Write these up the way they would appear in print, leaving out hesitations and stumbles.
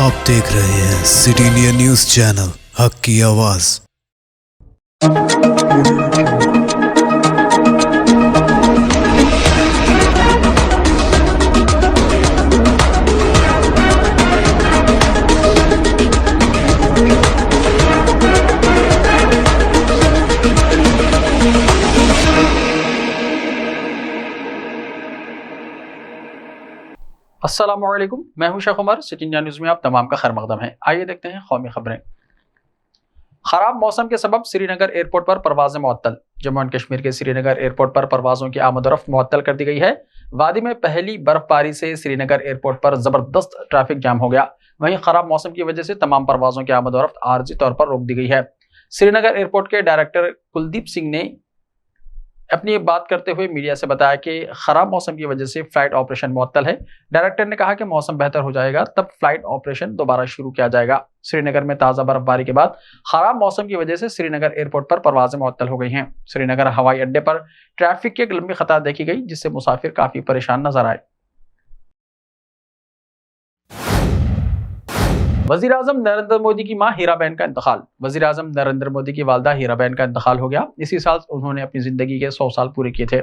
आप देख रहे हैं सिटी इंडिया न्यूज चैनल, हक की आवाज। अस्सलामुअलैकुम, मैं हूं Sheikh Umar. City India News में आप तमाम का खैर मकदम है। आइए देखते हैं कौमी खबरें। खराब मौसम के सबब श्रीनगर एयरपोर्ट पर परवाजें मुअत्तल। जम्मू एंड कश्मीर के श्रीनगर एयरपोर्ट पर परवाजों की आमदोरफ्त मुअत्तल कर दी गई है। वादी में पहली बर्फबारी से श्रीनगर एयरपोर्ट पर जबरदस्त ट्रैफिक जाम हो गया। वहीं खराब मौसम की वजह से तमाम परवाजों की आमदोरफ्त आर्जी तौर पर रोक दी गई है। श्रीनगर एयरपोर्ट के डायरेक्टर कुलदीप सिंह ने अपनी बात करते हुए मीडिया से बताया कि खराब मौसम की वजह से फ्लाइट ऑपरेशन मुअत्तल है। डायरेक्टर ने कहा कि मौसम बेहतर हो जाएगा तब फ्लाइट ऑपरेशन दोबारा शुरू किया जाएगा। श्रीनगर में ताज़ा बर्फबारी के बाद खराब मौसम की वजह से श्रीनगर एयरपोर्ट पर परवाजें मुअत्तल हो गई हैं। श्रीनगर हवाई अड्डे पर ट्रैफिक की एक लंबी कतार देखी गई, जिससे मुसाफिर काफी परेशान नजर आए। वजीर आजम नरेंद्र मोदी की मां हीराबेन का इंतकाल। वजीर आजम नरेंद्र मोदी की वालदा हीराबेन का इंतकाल हो गया। इसी साल उन्होंने अपनी जिंदगी के 100 साल पूरे किए थे।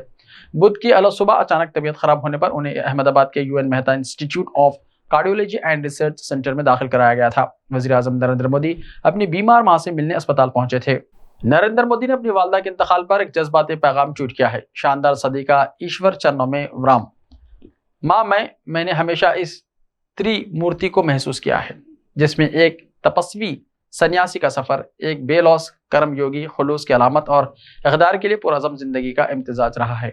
बुध की अलग सुबह अचानक तबीयत खराब होने पर उन्हें अहमदाबाद के UN Mehta institute of cardiology and research centre में दाखिल कराया गया था। वजीर आजम नरेंद्र मोदी अपनी बीमार मां से मिलने अस्पताल पहुंचे थे। नरेंद्र मोदी ने अपनी वालदा के इंतकाल पर एक जज्बाती पैगाम ट्वीट किया है। शानदार सदी का ईश्वर चरणों में विराम। मां, मैंने हमेशा इस त्रिमूर्ति को महसूस किया है, जिसमें एक तपस्वी सन्यासी का सफर, एक बेलौस कर्म योगी खुलूस की अलामत और इक़दार के लिए पुरअज़म जिंदगी का इम्तिजाज रहा है।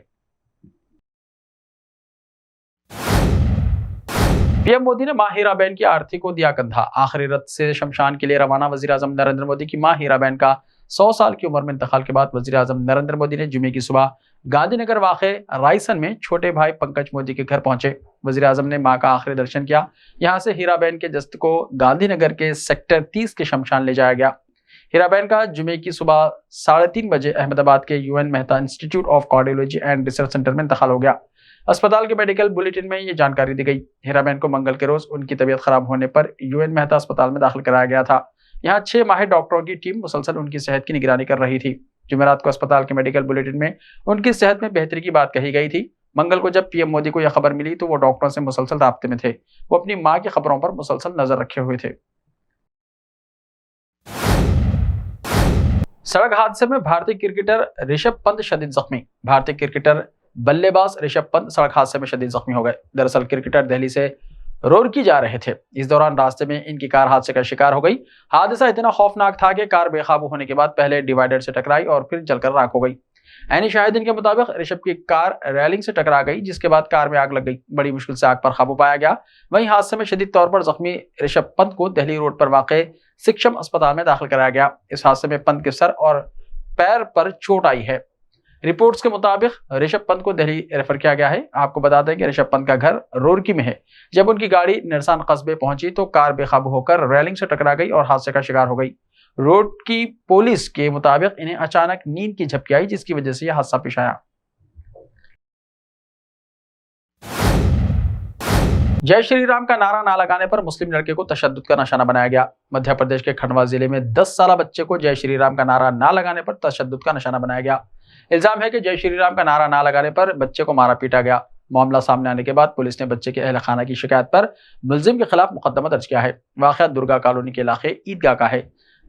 पीएम मोदी ने मां हीराबेन की आरती को दिया कंधा। आखिरी रत से शमशान के लिए रवाना वजीर आजम नरेंद्र मोदी की मां हीराबेन का 100 साल की उम्र में इंतकाल के बाद वजीर आजम नरेंद्र मोदी ने जुमे की सुबह गांधीनगर वाक़े रायसन में छोटे भाई पंकज मोदी के घर पहुंचे। वजीर आजम ने मां का आखिरी दर्शन किया। यहां से हीराबेन के जस्त को गांधीनगर के सेक्टर 30 के शमशान ले जाया गया। हीराबेन का जुमे की सुबह 3:30 बजे अहमदाबाद के UN Mehta institute of cardiology and research centre में इंतकाल हो गया। अस्पताल के मेडिकल बुलेटिन में ये जानकारी दी गई। हीराबेन को मंगल के रोज उनकी तबीयत खराब होने पर UN मेहता अस्पताल में दाखिल कराया गया था। यहाँ 6 माहिर डॉक्टरों की टीम मुसलसल उनकी सेहत की निगरानी कर रही थी। जुमेरात को अस्पताल के मेडिकल बुलेटिन में उनकी सेहत में बेहतरी की बात कही गई थी। मंगल को जब पीएम मोदी को यह खबर मिली तो वो डॉक्टरों से मुसलसल राब्ते में थे। वो अपनी मां की खबरों पर मुसलसल नजर रखे हुए थे। सड़क हादसे में भारतीय क्रिकेटर ऋषभ पंत शदीद जख्मी। भारतीय क्रिकेटर बल्लेबाज ऋषभ पंत सड़क हादसे में शदीद जख्मी हो गए। दरअसल क्रिकेटर दिल्ली से रुड़की जा रहे थे। इस दौरान रास्ते में इनकी कार हादसे का शिकार हो गई। हादसा इतना खौफनाक था कि कार बेकाबू होने के बाद पहले डिवाइडर से टकराई और फिर जलकर राख हो गई। ऐनी शाहिदीन के मुताबिक ऋषभ की कार रेलिंग से टकरा गई, जिसके बाद कार में आग लग गई। बड़ी मुश्किल से आग पर काबू पाया गया। वहीं हादसे में शदीद तौर पर जख्मी ऋषभ पंत को दिल्ली रोड पर वाक़े सिक्षम अस्पताल में दाखिल कराया गया। इस हादसे में पंत के सर और पैर पर चोट आई है। रिपोर्ट्स के मुताबिक ऋषभ पंत को दिल्ली रेफर किया गया है। आपको बता दें कि ऋषभ पंत का घर रुड़की में है। जब उनकी गाड़ी निरसान कस्बे पहुंची तो कार बेकाबू होकर रेलिंग से टकरा गई और हादसे का शिकार हो गई। रोड की पुलिस के मुताबिक इन्हें अचानक नींद की झपकी आई, जिसकी वजह से यह हादसा पेश आया। जय श्री राम का नारा ना लगाने पर मुस्लिम लड़के को तशद्दुद का निशाना बनाया गया। मध्य प्रदेश के खंडवा जिले में 10 साल बच्चे को जय श्री राम का नारा ना लगाने पर तशद्दुद का निशाना बनाया गया। इल्जाम है कि जय श्री राम का नारा ना लगाने पर बच्चे को मारा पीटा गया। मामला सामने आने के बाद पुलिस ने बच्चे के अहल खाना की शिकायत पर मुलजिम के खिलाफ मुकदमा दर्ज किया है। वाक़या दुर्गा कॉलोनी के इलाके ईदगाह का है।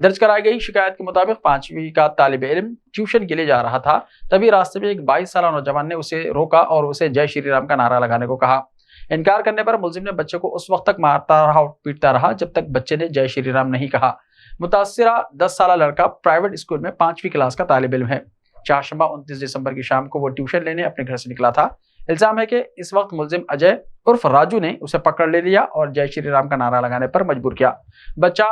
दर्ज कराई गई शिकायत के मुताबिक 5वीं का तालिब इल्म ट्यूशन के लिए जा रहा था। तभी रास्ते में एक 22 साल नौजवान ने उसे रोका और उसे जय श्री राम का नारा लगाने को कहा। इनकार करने पर मुलजिम ने बच्चे को उस वक्त तक मारता रहा और पीटता रहा जब तक बच्चे ने जय श्री राम नहीं कहा। मुतासिरा 10 साल लड़का प्राइवेट स्कूल में 5वीं क्लास का तालिब इल्म है। चारशंबा 29 दिसंबर की शाम को वो ट्यूशन लेने अपने घर से निकला था। इल्जाम है कि इस वक्त मुलजिम अजय उर्फ राजू ने उसे पकड़ ले लिया और जय श्री राम का नारा लगाने पर मजबूर किया। बच्चा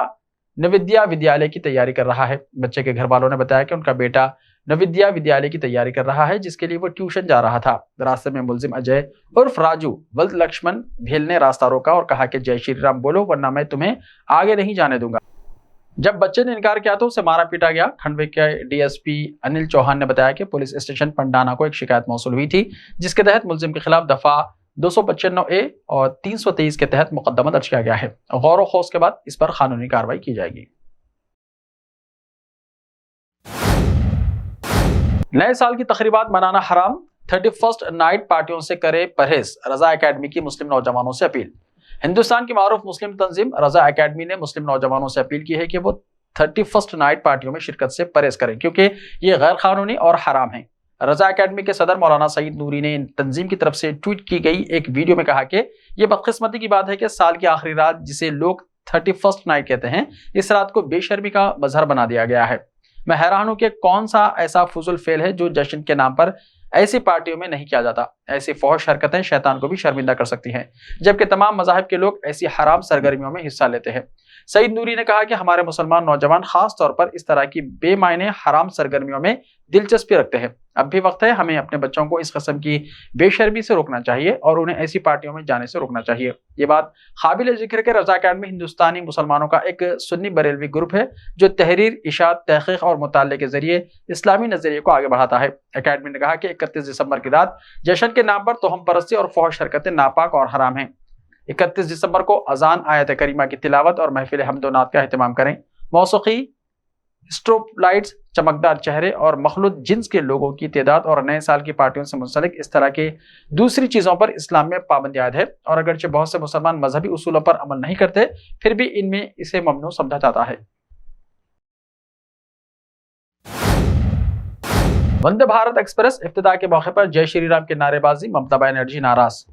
नवोदय विद्यालय की तैयारी कर रहा है। बच्चे के घर वालों ने बताया कि उनका बेटा नवोदय विद्यालय की तैयारी कर रहा है, जिसके लिए वो ट्यूशन जा रहा था। रास्ते में मुलजिम अजय उर्फ राजू वल्द लक्ष्मण भेल ने रास्ता रोका और कहा कि जय श्री राम बोलो वरना मैं तुम्हें आगे नहीं जाने दूंगा। जब बच्चे ने इनकार किया तो उसे मारा पीटा गया। खंडवे के DSP अनिल चौहान ने बताया कि पुलिस स्टेशन पंडाना को एक शिकायत मौसूल हुई थी, जिसके तहत मुलजिम के खिलाफ दफा 295A और 323 के तहत मुकदमा दर्ज किया गया है। गौर व खौज के बाद इस पर कानूनी कार्रवाई की जाएगी। नए साल की तकरीबात मनाना हराम, 31st नाइट पार्टियों से करे परहेज, रजा एकेडमी की मुस्लिम नौजवानों से अपील। हिंदुस्तान की मारूफ मुस्लिम तंजीम रजा एकेडमी ने मुस्लिम नौजवानों से अपील की है कि वो 31st नाइट पार्टियों में शिरकत से परहेज करें, क्योंकि ये गैर कानूनी और हराम है। रजा एकेडमी के सदर मौलाना सईद नूरी ने तंजीम की तरफ से ट्वीट की गई एक वीडियो में कहा कि यह बदकिस्मती की बात है कि साल की आखिरी रात, जिसे लोग 31st नाइट कहते हैं, इस रात को बेशर्मी का मजहर बना दिया गया है। मैं हैरान हूं कि कौन सा ऐसा फुजुल फेल है जो जश्न के नाम पर ऐसी पार्टियों में नहीं किया जाता। ऐसी फौश हरकतें शैतान को भी शर्मिंदा कर सकती हैं, जबकि तमाम मज़ाहिब के लोग ऐसी हराम सरगर्मियों में हिस्सा लेते हैं। सईद नूरी ने कहा कि हमारे मुसलमान नौजवान खास तौर पर इस तरह की बेमायने हराम सरगर्मियों में दिलचस्पी रखते हैं। अब भी वक्त है, हमें अपने बच्चों को इस किस्म की बेशर्मी से रोकना चाहिए और उन्हें ऐसी पार्टियों में जाने से रोकना चाहिए। ये बात काबिल जिक्र के रजा अकेडमी हिंदुस्तानी मुसलमानों का एक सुन्नी बरेलवी ग्रुप है जो तहरीर, इशात, तहकीक और मुताले के जरिए इस्लामी नजरिए को आगे बढ़ाता है। अकेडमी ने कहा कि 31 दिसंबर की रात जश्न के नाम पर तोहम परस्ती और फौश हरकतें नापाक और हराम हैं। 31 दिसंबर को अजान, आयत करीमा की तिलावत और महफिल हम्दोनात का एहतमाम करें। मौसीकी, स्ट्रोब लाइट्स, चमकदार चेहरे और मखलूत जिन्स के लोगों की तादाद और नए साल की पार्टियों से मुंसलिक इस तरह के दूसरी चीज़ों पर इस्लाम में पाबंदी आयद है, और अगरचे बहुत से मुसलमान मजहबी उसूलों पर अमल नहीं करते, फिर भी इनमें इसे ममनू समझा जाता है। वंदे भारत एक्सप्रेस इफ्तिताह के मौके पर जय श्री राम की नारेबाजी, ममता बनर्जी नाराज।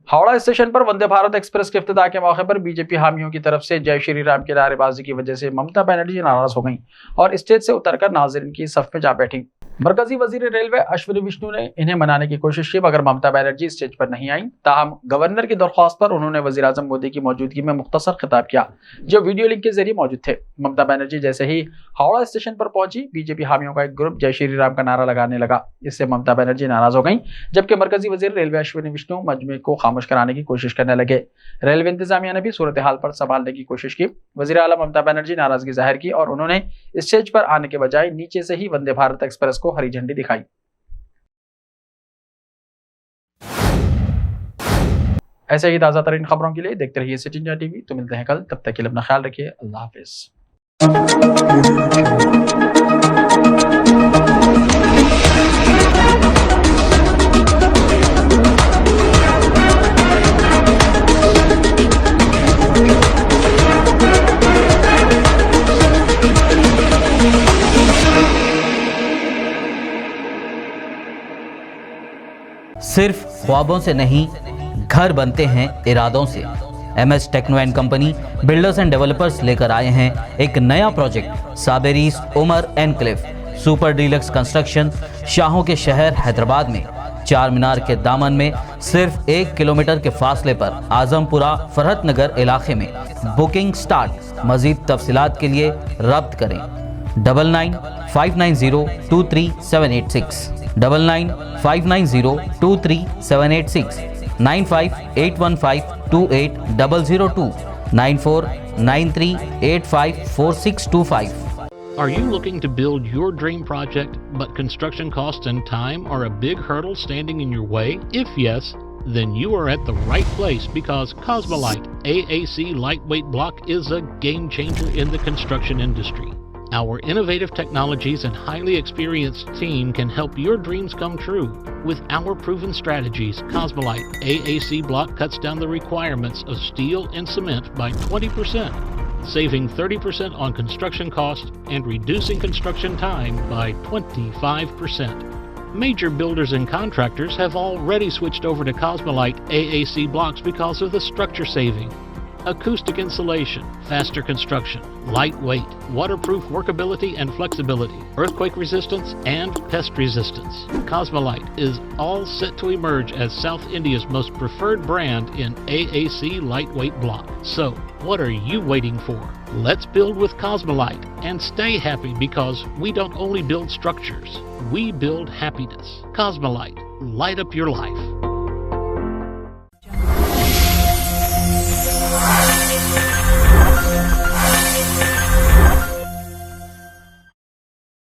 हावड़ा स्टेशन पर वंदे भारत एक्सप्रेस के इफ्तिताह के मौके पर बीजेपी हामियों की तरफ से जय श्री राम की नारेबाजी की वजह से ममता बनर्जी नाराज हो गईं और स्टेज से उतरकर नाज़रीन की सफ में जा बैठी। मरकजी वजीर रेलवे अश्विनी विष्णु ने इन्हें मनाने की कोशिश की, मगर ममता बनर्जी स्टेज पर नहीं आई। ताहम गवर्नर की दरख्वास्त पर उन्होंने वजीर आजम मोदी की मौजूदगी में मुख्तसर खिताब किया, जो वीडियो लिंक के जरिए मौजूद थे। ममता बनर्जी जैसे ही हावड़ा स्टेशन पर पहुंची, बीजेपी हामियों का एक ग्रुप जय श्री राम का नारा लगाने लगा। इससे ममता बनर्जी नाराज हो गई, जबकि मरकजी वजीर रेलवे अश्विनी विष्णु मजमे को खामोश कराने की कोशिश करने लगे। रेलवे इंतजामिया ने भी सूरत हाल पर संभालने की कोशिश की। वजीर आला ममता बनर्जी नाराजगी जाहिर की और उन्होंने स्टेज पर आने के बजाय नीचे से ही वंदे भारत एक्सप्रेस को हरी झंडी दिखाई। ऐसे ही ताज़ा तरीन खबरों के लिए देखते रहिए सिटी इंडिया टीवी। तो मिलते हैं कल, तब तक के लिए अपना ख्याल रखिए। अल्लाह हाफिज। सिर्फ ख्वाबों से नहीं, घर बनते हैं इरादों से। MS techno and company builders and developers लेकर आए हैं एक नया प्रोजेक्ट, साबेरीज Umar enclave super deluxe construction. शाहों के शहर हैदराबाद में चार मीनार के दामन में सिर्फ 1 किलोमीटर के फासले पर आजमपुरा फरहत नगर इलाके में बुकिंग स्टार्ट। मजीद तफसीलात के लिए रब्त करें 9959023786, 9959023786, 9581528002, 9493854625. Are you looking to build your dream project, but construction costs and time are a big hurdle standing in your way? If yes, then you are at the right place, because Cosmolite AAC lightweight block is a game changer in the construction industry. Our innovative technologies and highly experienced team can help your dreams come true. With our proven strategies, Cosmolite AAC block cuts down the requirements of steel and cement by 20%, saving 30% on construction costs and reducing construction time by 25%. Major builders and contractors have already switched over to Cosmolite AAC blocks because of the structure saving, acoustic insulation, faster construction, lightweight, waterproof workability and flexibility, earthquake resistance, and pest resistance. Cosmolite is all set to emerge as South India's most preferred brand in AAC lightweight block. So, what are you waiting for? Let's build with Cosmolite and stay happy, because we don't only build structures, we build happiness. Cosmolite, light up your life.